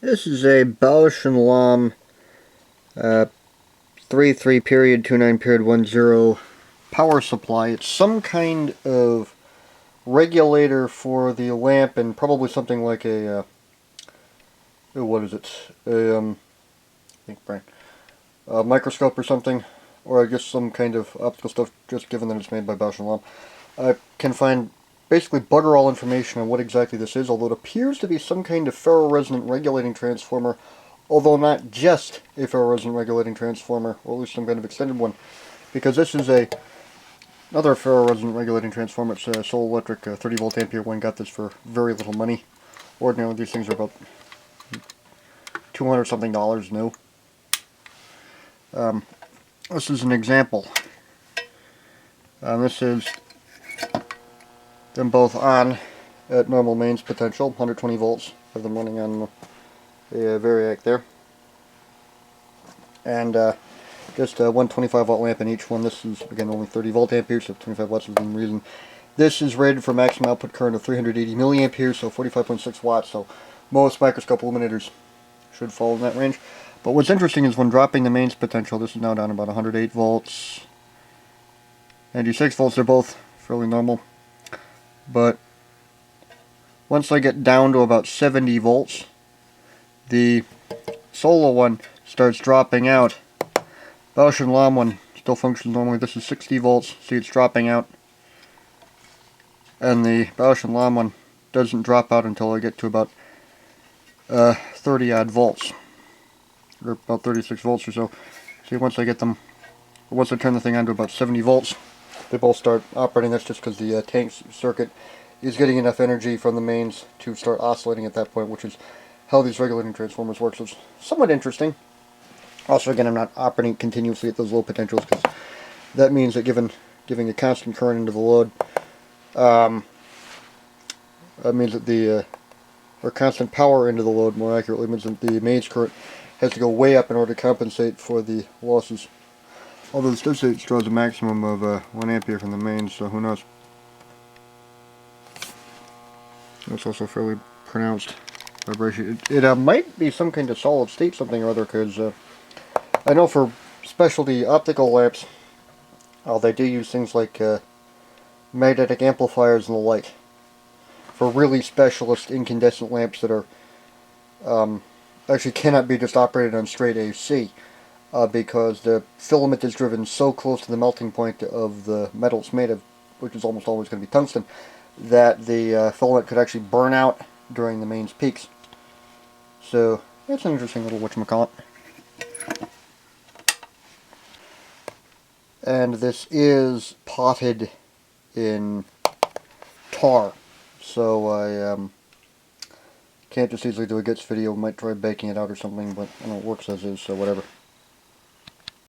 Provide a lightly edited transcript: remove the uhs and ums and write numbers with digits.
This is a Bausch and Lomb 33 period 29 period 10 power supply. It's some kind of regulator for the lamp, and probably something like a what is it? I think brain. A microscope or something, or I guess some kind of optical stuff. Just given that it's made by Bausch and Lomb, I can find basically bugger all information on what exactly this is, although it appears to be some kind of ferroresonant regulating transformer, although not just a ferroresonant regulating transformer, or at least some kind of extended one, because this is another ferroresonant regulating transformer. It's a Solar Electric 30 volt ampere one. Got this for very little money. Ordinarily these things are about $200 something new. This is an example. This is them both on at normal mains potential, 120 volts. Have them running on the Variac there. And just a 125 watt lamp in each one. This is, again, only 30 volt amperes, so 25 watts is within reason. This is rated for maximum output current of 380 milliamperes, so 45.6 watts, so most microscope illuminators should fall in that range. But what's interesting is when dropping the mains potential, this is now down about 108 volts, 96 volts, they're both fairly normal. But once I get down to about 70 volts, the Solar one starts dropping out. Bausch and Lomb one still functions normally. This is 60 volts, see it's dropping out. And the Bausch and Lomb one doesn't drop out until I get to about 30 odd volts. Or about 36 volts or so. See, once I turn the thing on to about 70 volts, they both start operating. That's just because the tank circuit is getting enough energy from the mains to start oscillating at that point, which is how these regulating transformers work. So it's somewhat interesting. Also, again, I'm not operating continuously at those low potentials, because that means that giving a constant current into the load, that means that or constant power into the load, more accurately, means that the mains current has to go way up in order to compensate for the losses. Although this does say it draws a maximum of 1 ampere from the mains, so who knows. It's also fairly pronounced vibration. It might be some kind of solid state something or other, because I know for specialty optical lamps, they do use things like magnetic amplifiers and the like for really specialist incandescent lamps that are actually cannot be just operated on straight AC. Because the filament is driven so close to the melting point of the metal it's made of, which is almost always going to be tungsten, that the filament could actually burn out during the mains peaks. So that's an interesting little whatchamacallit. And this is potted in tar, so I can't just easily do a gets video. Might try baking it out or something, but I know it works as is, so whatever.